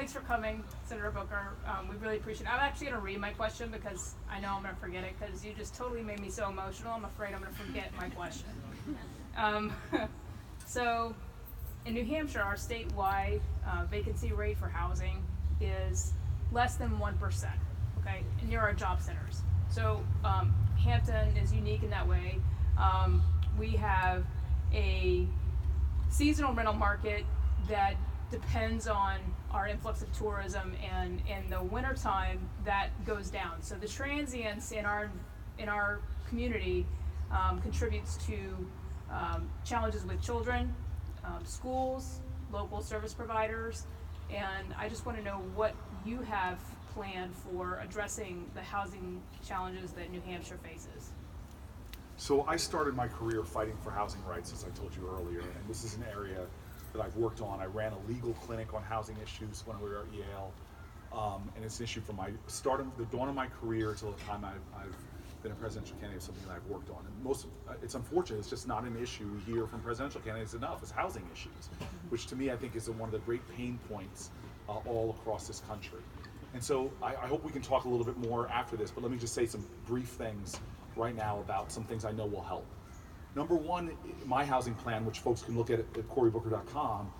thanks for coming, Senator Booker. We really appreciate it. I'm actually going to read my question because I know I'm going to forget it because you just totally made me so emotional. I'm afraid I'm going to forget my question. So, in New Hampshire, our statewide vacancy rate for housing is less than 1%, okay, near our job centers. So, Hampton is unique in that way. We have a seasonal rental market that depends on our influx of tourism, and in the wintertime that goes down. So the transients in our community contributes to challenges with children, schools, local service providers, and I just want to know what you have planned for addressing the housing challenges that New Hampshire faces. So I started my career fighting for housing rights, as I told you earlier, and this is an area that I've worked on. I ran a legal clinic on housing issues when we were at Yale, and it's an issue from the dawn of my career till the time I've been a presidential candidate, something that I've worked on. And it's unfortunate, it's just not an issue we hear from presidential candidates enough, is housing issues, which to me I think is one of the great pain points all across this country. And so I hope we can talk a little bit more after this, but let me just say some brief things right now about some things I know will help. Number one, my housing plan, which folks can look at corybooker.com,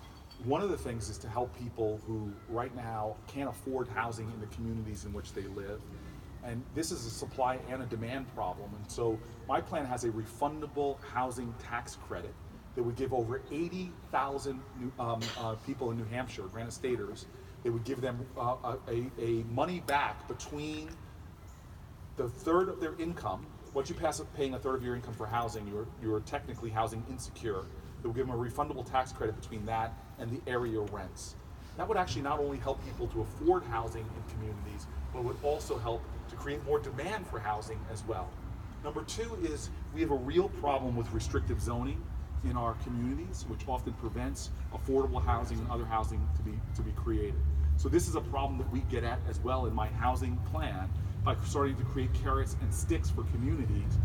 one of the things is to help people who right now can't afford housing in the communities in which they live. And this is a supply and a demand problem. And so my plan has a refundable housing tax credit that would give over 80,000 people in New Hampshire, Granite Staters, it would give them a money back between the third of their income. Once you pass paying a third of your income for housing, you're technically housing insecure. It will give them a refundable tax credit between that and the area rents. That would actually not only help people to afford housing in communities, but would also help to create more demand for housing as well. Number two is we have a real problem with restrictive zoning in our communities, which often prevents affordable housing and other housing to be created. So this is a problem that we get at as well in my housing plan, by starting to create carrots and sticks for communities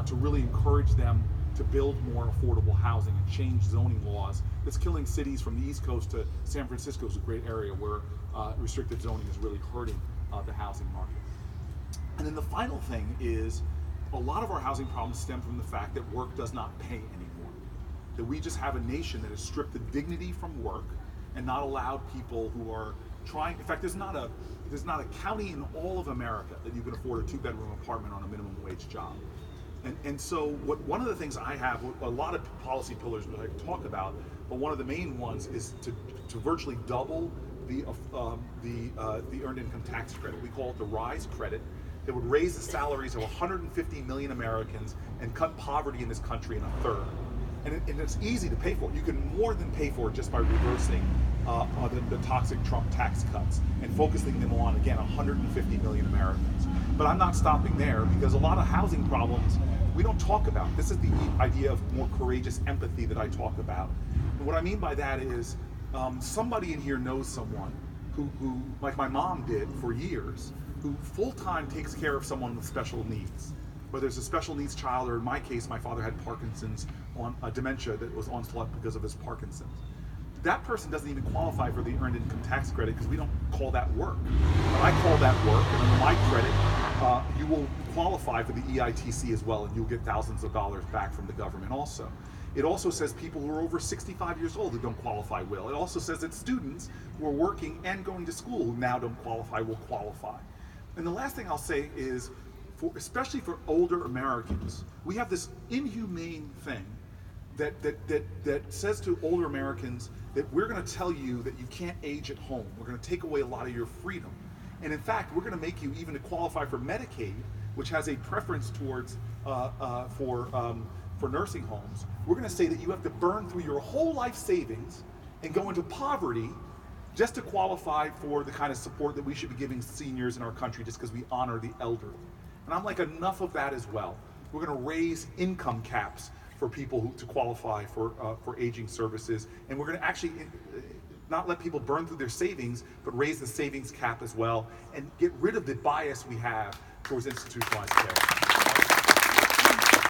to really encourage them to build more affordable housing and change zoning laws. It's killing cities from the East Coast to San Francisco is a great area where restrictive zoning is really hurting the housing market. And then the final thing is a lot of our housing problems stem from the fact that work does not pay anymore. That we just have a nation that has stripped the dignity from work and not allowed people who are trying. In fact, there's not a county in all of America that you can afford a 2-bedroom apartment on a minimum wage job. And so one of the things I have, a lot of policy pillars that I talk about, but one of the main ones is to virtually double the earned income tax credit. We call it the RISE credit. That would raise the salaries of 150 million Americans and cut poverty in this country in a third. And it's easy to pay for it. You can more than pay for it just by reversing the toxic Trump tax cuts and focusing them on, again, 150 million Americans. But I'm not stopping there, because a lot of housing problems we don't talk about. This is the idea of more courageous empathy that I talk about. And what I mean by that is somebody in here knows someone who, like my mom did for years, who full-time takes care of someone with special needs. Whether it's a special needs child, or in my case, my father had Parkinson's, on dementia that was onslaught because of his Parkinson's. That person doesn't even qualify for the earned income tax credit because we don't call that work. But I call that work, and under my credit, you will qualify for the EITC as well, and you'll get thousands of dollars back from the government also. It also says people who are over 65 years old who don't qualify will. It also says that students who are working and going to school who now don't qualify will qualify. And the last thing I'll say is, especially for older Americans, we have this inhumane thing that says to older Americans that we're going to tell you that you can't age at home. We're going to take away a lot of your freedom. And in fact, we're going to make you, even to qualify for Medicaid, which has a preference towards for nursing homes, we're going to say that you have to burn through your whole life savings and go into poverty just to qualify for the kind of support that we should be giving seniors in our country, just because we honor the elderly. And I'm like, enough of that as well. We're going to raise income caps for people to qualify for aging services, and we're going to actually not let people burn through their savings, but raise the savings cap as well, and get rid of the bias we have towards institutionalized care.